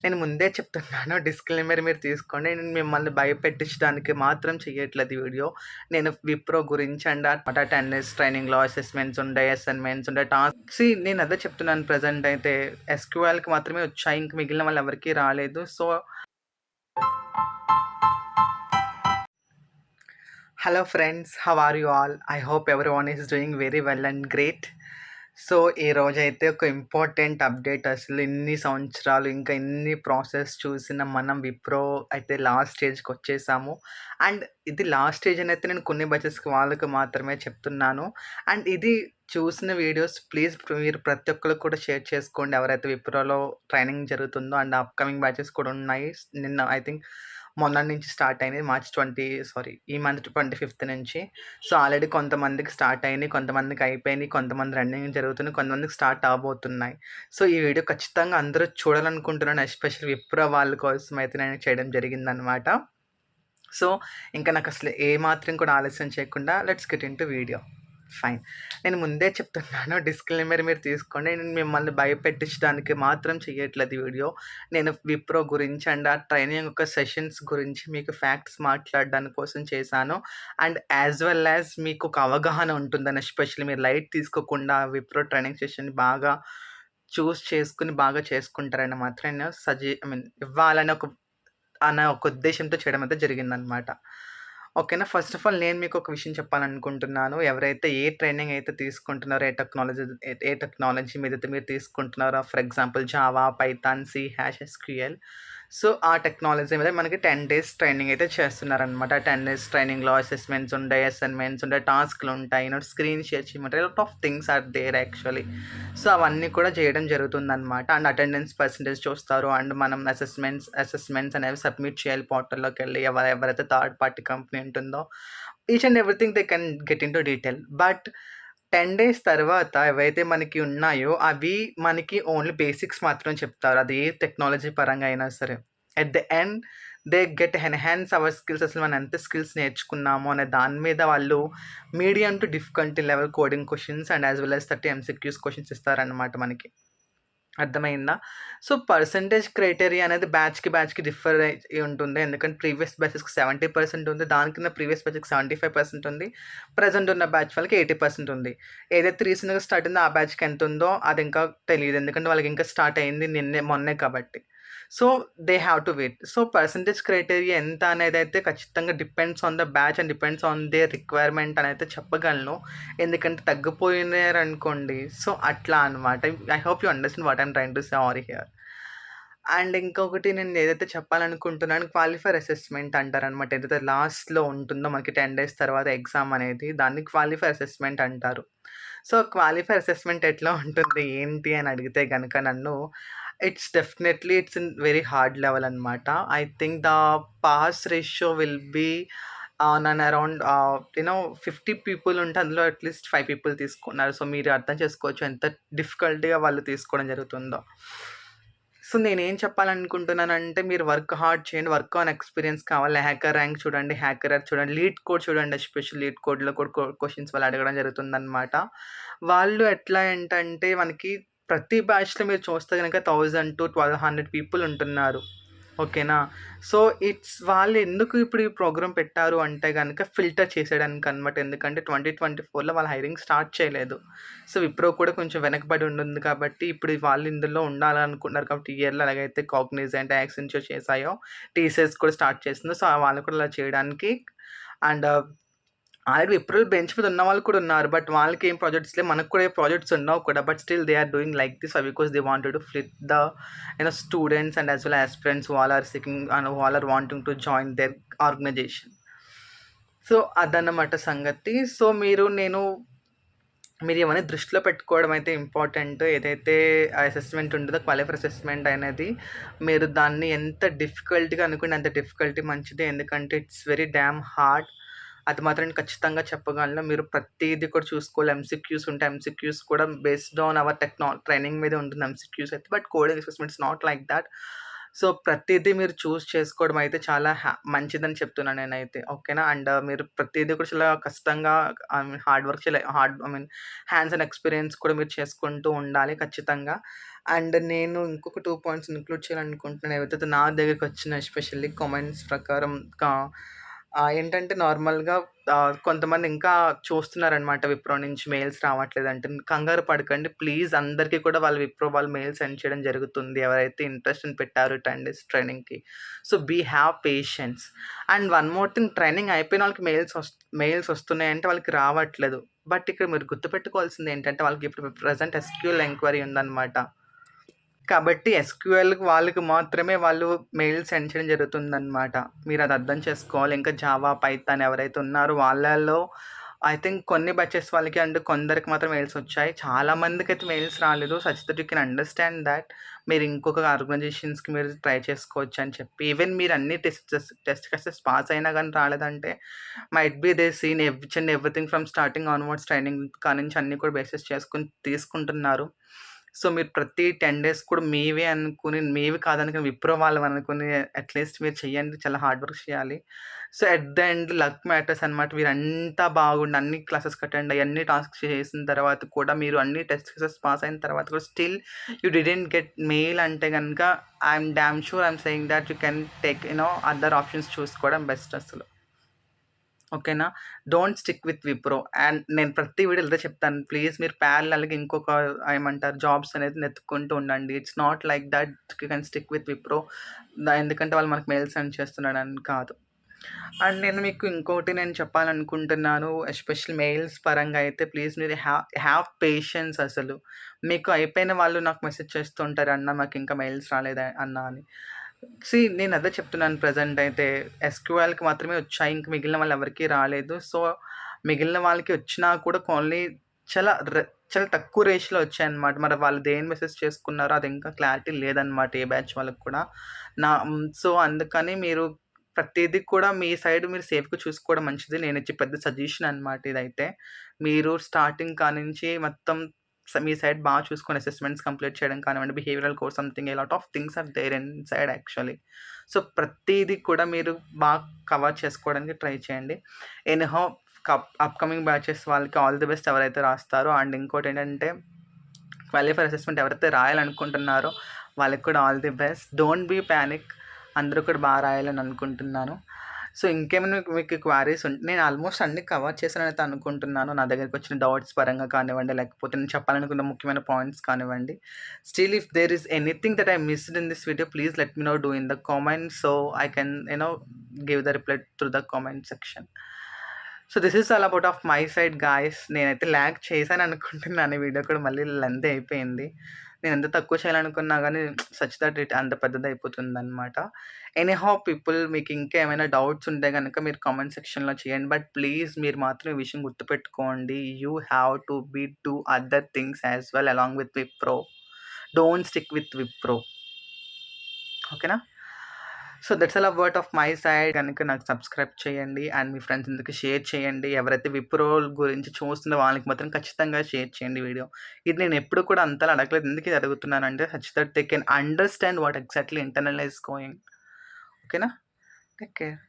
నేను ముందే చెప్తున్నాను డిస్క్లైమర్ మీరు తీసుకోండి. నేను మిమ్మల్ని భయపెట్టించడానికి మాత్రం చెయ్యట్లేదు ఈ వీడియో. నేను విప్రో గురించి అండ్ ఆ 10 డేస్ ట్రైనింగ్‌లో అసెస్మెంట్స్ ఉంటాయి, అసైన్‌మెంట్స్ ఉంటాయి, నేను అదే చెప్తున్నాను ప్రెజెంట్ అయితే. ఎస్‌క్యూఎల్‌కి మాత్రమే వచ్చాయి. ఇంక మిగిలిన వాళ్ళెవరికీ రాలేదు. So, hello friends, how are you all? I hope everyone is doing very well and great. So, ఈరోజైతే ఒక ఇంపార్టెంట్ అప్డేట్. అసలు ఇన్ని సంవత్సరాలు ఇంకా ఇన్ని ప్రాసెస్ చూసిన మనం విప్రో అయితే లాస్ట్ స్టేజ్‌కొచ్చేసాము. అండ్ ఇది లాస్ట్ స్టేజ్ అనైతే నేను కొన్ని బ్యాచెస్‌కి వాళ్ళకి మాత్రమే చెప్తున్నాను. అండ్ ఇది చూసిన వీడియోస్ ప్లీజ్ మీరు ప్రతి ఒక్కళ్ళు కూడా షేర్ చేసుకోండి. ఎవరైతే విప్రోలో ట్రైనింగ్ జరుగుతుందో అండ్ అప్‌కమింగ్ బ్యాచెస్ కూడా ఉన్నాయి. నిన్న ఐ థింక్ మొన్న నుంచి స్టార్ట్ అయినాయి. ఈ మంత్ 25థ్ నుంచి. సో, ఆల్రెడీ కొంతమందికి స్టార్ట్ అయినాయి, కొంతమందికి అయిపోయినాయి, కొంతమంది రన్నింగ్ జరుగుతున్నాయి, కొంతమందికి స్టార్ట్ అవ్వబోతున్నాయి. సో, ఈ వీడియో ఖచ్చితంగా అందరూ చూడాలనుకుంటున్నాను. ఎస్పెషల్లీ విప్రో వాళ్ళ కోసం అయితే నేను చేయడం జరిగిందనమాట. సో, ఇంకా నాకసలు ఏ మాత్రం కూడా ఆలస్యం చేయకుండా let's get into video. Fine. నేను ముందే చెప్తున్నాను డిస్క్లైమర్ మీరు తీసుకోండి. నేను మిమ్మల్ని భయపెట్టించడానికి మాత్రం చెయ్యట్లేదు ఈ వీడియో. నేను విప్రో గురించి అండ్ ఆ ట్రైనింగ్ యొక్క సెషన్స్ గురించి మీకు ఫ్యాక్ట్స్ మాట్లాడడానికి కోసం చేశాను. అండ్ యాజ్ వెల్ యాజ్ మీకు ఒక అవగాహన ఉంటుందని, ఎస్పెషల్లీ మీరు లైట్ తీసుకోకుండా విప్రో ట్రైనింగ్ సెషన్ బాగా చూస్ చేసుకొని బాగా చేసుకుంటారని మాత్రం నేను ఇవ్వాలని ఒక ఉద్దేశ్యంతో చేయడం అయితే జరిగిందనమాట. ఓకేనా. ఫస్ట్ ఆఫ్ ఆల్ నేను మీకు ఒక విషయం చెప్పాలనుకుంటున్నాను. ఎవరైతే ఏ ట్రైనింగ్ అయితే తీసుకుంటున్నారో, ఏ టెక్నాలజీ మీదైతే మీరు తీసుకుంటున్నారో, for example Java, Python, C hash, SQL. So, ఆ టెక్నాలజీ మీద మనకి 10 డేస్ ట్రైనింగ్ అయితే చేస్తున్నారనమాట. 10 డేస్ ట్రైనింగ్‌లో అసెస్మెంట్స్ ఉంటాయి, అసైన్‌మెంట్స్ ఉంటాయి, టాస్క్‌లు ఉంటాయి, స్క్రీన్ షేర్ చేయమంటారు. Lot of things are there actually. So, అవన్నీ కూడా చేయడం జరుగుతుందనమాట. అండ్ అటెండెన్స్ పర్సెంటేజ్ చూస్తారు. అండ్ మనం అసెస్మెంట్స్ అనేవి సబ్మిట్ చేయాలి పోర్టల్‌లోకెళ్ళి. ఎవరైతే థర్డ్ పార్టీ కంపెనీ ఉంటుందో, each and everything they can get into detail. But 10 days తర్వాత ఏవైతే మనకి ఉన్నాయో, అవి మనకి ఓన్లీ బేసిక్స్ మాత్రం చెప్తారు. అది ఏ టెక్నాలజీ పరంగా అయినా సరే. At the end they get enhance our skills. అసలు మనం ఎంత స్కిల్స్ నేర్చుకున్నాము అనే దాని మీద వాళ్ళు medium to difficulty level coding questions and as well as 30 MCQs questions ఇస్తారనమాట మనకి. అర్థమైందా? సో, పర్సెంటేజ్ క్రైటీరియా అనేది బ్యాచ్‌కి డిఫర్ అయ్యి ఉంటుంది. ఎందుకంటే ప్రీవియస్ బ్యాచెస్‌కి 70% ఉంది. దాని కింద ప్రీవియస్ బ్యాచ్‌కి 75% ఉంది. ప్రెజెంట్ ఉన్న బ్యాచ్ వాళ్ళకి 80% ఉంది. ఏదైతే రీసెంట్‌గా స్టార్ట్ అయిందో ఆ బ్యాచ్‌కి ఎంతుందో అది ఇంకా తెలీదు. ఎందుకంటే వాళ్ళకి ఇంకా స్టార్ట్ అయింది మొన్నే కాబట్టి. So, they have to wait. So, percentage criteria ఎంత అనేదైతే ఖచ్చితంగా depends on the batch and depends on their requirement అనైతే చెప్పగలను. ఎందుకంటే తగ్గిపోయినారనుకోండి. సో, అట్లా అనమాట. I hope you understand what I'm trying to say over here. And ఇంకొకటి నేను ఏదైతే చెప్పాలనుకుంటున్నాను, క్వాలిఫైర్ అసెస్మెంట్ అంటారనమాట. ఏదైతే లాస్ట్‌లో ఉంటుందో మనకి 10 డేస్ తర్వాత ఎగ్జామ్ అనేది, దాన్ని క్వాలిఫైర్ అసెస్మెంట్ అంటారు. సో, క్వాలిఫైర్ అసెస్మెంట్ ఎట్లా ఉంటుంది, ఏంటి అని అడిగితే గనక నన్ను, it's in very hard level అనమాట. I think the pass ratio will be on and around 50 people ఉంటే అందులో అట్‌లీస్ట్ 5 పీపుల్ తీసుకున్నారు. సో, మీరు అర్థం చేసుకోవచ్చు ఎంత డిఫికల్ట్‌గా వాళ్ళు తీసుకోవడం జరుగుతుందో. సో, నేనేం చెప్పాలనుకుంటున్నానంటే, మీరు వర్క్ హార్డ్ చేయండి. వర్క్ ఆన్ ఎక్స్‌పీరియన్స్ కావాలి. హ్యాకర్ ర్యాంక్ చూడండి, హ్యాకర్ ఎర్త్ చూడండి, లీడ్ కోడ్ చూడండి. ఎస్పెషల్లీ లీడ్ కోడ్‌లో కూడా క్వెషన్స్ వాళ్ళు అడగడం జరుగుతుందనమాట. వాళ్ళు ఎట్లా ఏంటంటే, మనకి ప్రతి బ్యాచ్‌లో మీరు చూస్తే గనక 1000-1200 పీపుల్ ఉంటున్నారు. ఓకేనా. సో, వాళ్ళు ఎందుకు ఇప్పుడు ఈ ప్రోగ్రామ్ పెట్టారు అంటే గనక ఫిల్టర్ చేసేయడానికనమాట. ఎందుకంటే 2024లో వాళ్ళు హైరింగ్ స్టార్ట్ చేయలేదు. సో, విప్రో కూడా కొంచెం వెనకబడి ఉంటుంది కాబట్టి ఇప్పుడు వాళ్ళు ఇందులో ఉండాలనుకుంటున్నారు కాబట్టి, ఈ ఇయర్‌లో ఎలాగైతే కాగ్నిజెంట్, యాక్సెంచర్ చేశాయో, టీసీఎస్ కూడా స్టార్ట్ చేసిందో, సో, వాళ్ళు కూడా అలా చేయడానికి. అండ్ ఆల్రెడీ విప్రోలో బెంచ్ మీద ఉన్నవాళ్ళు కూడా ఉన్నారు. బట్ వాళ్ళకేం ప్రాజెక్ట్స్ లేవు. మనకు కూడా ఏ ప్రాజెక్ట్స్ ఉండవు కూడా. But still they are doing like this because they wanted to filter the students and as well aspirants who all are seeking and who all are wanting to join their organization. So, అదన్నమాట సంగతి. So, మీరు ఇవన్నీ దృష్టిలో పెట్టుకోవడం అయితే important. ఏదైతే assessment ఉంటుందో qualifier assessment అనేది, మీరు దాన్ని ఎంత డిఫికల్ట్‌గా అనుకుంటే అంత డిఫికల్టీ మంచిదే. ఎందుకంటే ఇట్స్ వెరీ డామ్ హార్డ్. అది మాత్రం నేను ఖచ్చితంగా చెప్పగలను. మీరు ప్రతీది కూడా చూసుకోవాలి. ఎంసీక్యూస్ ఉంటాయి. ఎంసీక్యూస్ కూడా బేస్డ్ ఆన్ అవర్ ట్రైనింగ్ మీదే ఉంటుంది ఎంసీక్యూస్ అయితే. But coding assessment is not like that. So, ప్రతీదీ మీరు చూజ్ చేసుకోవడం అయితే చాలా మంచిదని చెప్తున్నాను నేనైతే. ఓకేనా. అండ్ మీరు ప్రతీదీ కూడా చాలా కష్టంగా hard work hands on experience కూడా మీరు చేసుకుంటూ ఉండాలి ఖచ్చితంగా. అండ్ నేను ఇంకొక 2 పాయింట్స్ ఇంక్లూడ్ చేయాలనుకుంటున్నాను. ఏవైతే నా దగ్గరకొచ్చిన ఎస్పెషల్లీ కామెంట్స్ ప్రకారం కా ఏంటంటే నార్మల్‌గా కొంతమంది ఇంకా చూస్తున్నారనమాట విప్రో నుంచి మెయిల్స్ రావట్లేదంటే. కంగారు పడకండి ప్లీజ్, అందరికీ కూడా వాళ్ళు విప్రో వాళ్ళు మెయిల్ సెండ్ చేయడం జరుగుతుంది. ఎవరైతే ఇంట్రెస్ట్ అని పెట్టారో 10 డేస్ ట్రైనింగ్‌కి. So, have patience. And one more thing, training అయిపోయిన వాళ్ళకి మెయిల్స్ వస్తున్నాయంటే వాళ్ళకి రావట్లేదు. బట్ ఇక్కడ మీరు గుర్తుపెట్టుకోవాల్సింది ఏంటంటే వాళ్ళకి ఇప్పుడు ప్రెజెంట్ ఎస్‌క్యూఎల్ ఎంక్వైరీ ఉందనమాట. కాబట్టి ఎస్‌క్యూఎల్‌కి వాళ్ళకి మాత్రమే వాళ్ళు మెయిల్ సెండ్ చేయడం జరుగుతుందనమాట. మీరది అర్థం చేసుకోవాలి. ఇంకా జావా, పైథాన్ ఎవరైతే ఉన్నారో వాళ్ళలో ఐ థింక్ కొన్ని బ్యాచెస్ వాళ్ళకి అండ్ కొందరికి మాత్రం మెయిల్స్ వచ్చాయి. చాలా మందికైతే మెయిల్స్ రాలేదు. Such that you can understand that మీరు ఇంకొక ఆర్గనైజేషన్స్‌కి మీరు ట్రై చేసుకోవచ్చు అని చెప్పి. ఈవెన్ మీరు అన్ని టెస్ట్ కేసెస్ పాస్ అయినా గానీ రాలేదంటే might be they seen each and everything from starting onwards training కానుంచి అన్నీ కూడా బేసెస్ చేసుకొని తీసుకుంటున్నారు. సో, మీరు ప్రతి 10 డేస్ కూడా మీవే అనుకుని, మీవి కాదనుకుని విప్రో వాళ్ళవనుకుని అట్‌లీస్ట్ మీరు చెయ్యండి. చాలా హార్డ్ వర్క్ చేయాలి. So, at the end luck matters అనమాట. మీరంతా బాగుండి అన్ని క్లాసెస్‌కి అటెండ్ అయ్యి, అన్ని టాస్క్స్ చేసిన తర్వాత కూడా మీరు అన్ని టెస్ట్ కేసెస్ పాస్ అయిన తర్వాత కూడా still you didn't get mail అంటే గనక I'm dam sure I'm saying that you can take other options చూసుకోవడం బెస్ట్ అసలు. ఓకేనా? Don't stick with Wipro. And నేను ప్రతి వీడియోలో ఇదే చెప్తాను. ప్లీజ్ మీరు ప్యారలల్‌గా ఇంకొక ఏమంటారు జాబ్స్ అనేది వెతుక్కుంటూ ఉండండి. It's not like that you can stick with Wipro. ఎందుకంటే వాళ్ళు మనకు మెయిల్ సెండ్ చేస్తున్నారని కాదు. అండ్ నేను మీకు ఇంకోటి నేను చెప్పాలనుకుంటున్నాను. ఎస్పెషల్లీ మెయిల్స్ పరంగా అయితే ప్లీజ్ మీరు హ్యావ్ పేషెన్స్ అసలు. మీకు అయిపోయిన వాళ్ళు నాకు మెసేజ్ చేస్తూ ఉంటారు. "అన్న మాకింకా మెయిల్స్ రాలేదా అన్న" అని. నేను అదే చెప్తున్నాను ప్రెజెంట్ అయితే. ఎస్‌క్యూఎల్‌కి మాత్రమే వచ్చాయి. ఇంక మిగిలిన వాళ్ళెవరికీ రాలేదు. సో, మిగిలిన వాళ్ళకి వచ్చినా కూడా ఓన్లీ చాలా చాలా తక్కువ రేషియోలో వచ్చాయన్నమాట. మరి వాళ్ళు దేని మెసేజ్ చేసుకున్నారో అది ఇంకా క్లారిటీ లేదన్నమాట ఏ బ్యాచ్ వాళ్ళకి కూడా. సో, అందుకని మీరు ప్రతీది కూడా మీ సైడ్ మీరు సేఫ్‌గా చూసుకోవడం మంచిది. నేనిచ్చే పెద్ద సజెషన్ అన్నమాట ఇదైతే. మీరు స్టార్టింగ్ కానించి మొత్తం మీ సైడ్ బాగా చూసుకొని అసెస్మెంట్స్ కంప్లీట్ చేయడం కానివ్వండి, behavioural course something a lot of things are there inside actually. So, ప్రతీది కూడా మీరు బాగా కవర్ చేసుకోవడానికి ట్రై చేయండి. ఎనీహౌ అప్‌కమింగ్ బ్యాచెస్ వాళ్ళకి ఆల్ ది బెస్ట్ ఎవరైతే రాస్తారో. అండ్ ఇంకోటేంటంటే క్వాలిఫైర్ అసెస్మెంట్ ఎవరైతే రాయాలనుకుంటున్నారో వాళ్ళకి కూడా all the best. Don't be panic. అందరూ కూడా బాగా రాయాలని అనుకుంటున్నాను. సో, ఇంకేమైనా మీకు క్వారీస్ నేను ఆల్మోస్ట్ అన్నీ కవర్ చేశాననైతే అనుకుంటున్నాను. నా దగ్గరకొచ్చిన డౌట్స్ పరంగా కానివ్వండి, లేకపోతే నేను చెప్పాలనుకున్న ముఖ్యమైన పాయింట్స్ కానివ్వండి. Still if there is anything that I missed in this video please let me know do in the comments so I can give the reply through the comment section. So, this is all about of my side guys. నేనైతే lag చేశాననుకుంటున్నాను. ఈ video కూడా మళ్ళీ lengthy అయిపోయింది. నేనెంత తక్కువ చేయాలనుకున్నా గానీ సచ్ దట్ ఇట్ అంత పెద్దదయిపోతుందనమాట. ఎనీహౌ పీపుల్ మీకు ఇంకా ఏమైనా డౌట్స్ ఉంటే గనక మీరు కామెంట్ సెక్షన్‌లో చేయండి. బట్ ప్లీజ్ మీరు మాత్రం ఈ విషయం గుర్తుపెట్టుకోండి. You have to do other things as well along with Wipro. Don't stick with Wipro. ఓకేనా? So, that's all about of my side. గనుక నాకు సబ్స్క్రైబ్ చేయండి. అండ్ మీ ఫ్రెండ్స్ అందరికి షేర్ చేయండి. ఎవరైతే విప్రో గురించి చూస్తున్నారో వాళ్ళకి మాత్రం ఖచ్చితంగా షేర్ చేయండి వీడియో. ఇది నేను ఎప్పుడు కూడా అంతలా అడగలేదు. ఎందుకు ఇది అడుగుతున్నానంటే such that they can understand what exactly internal is going. ఓకేనా? Take care.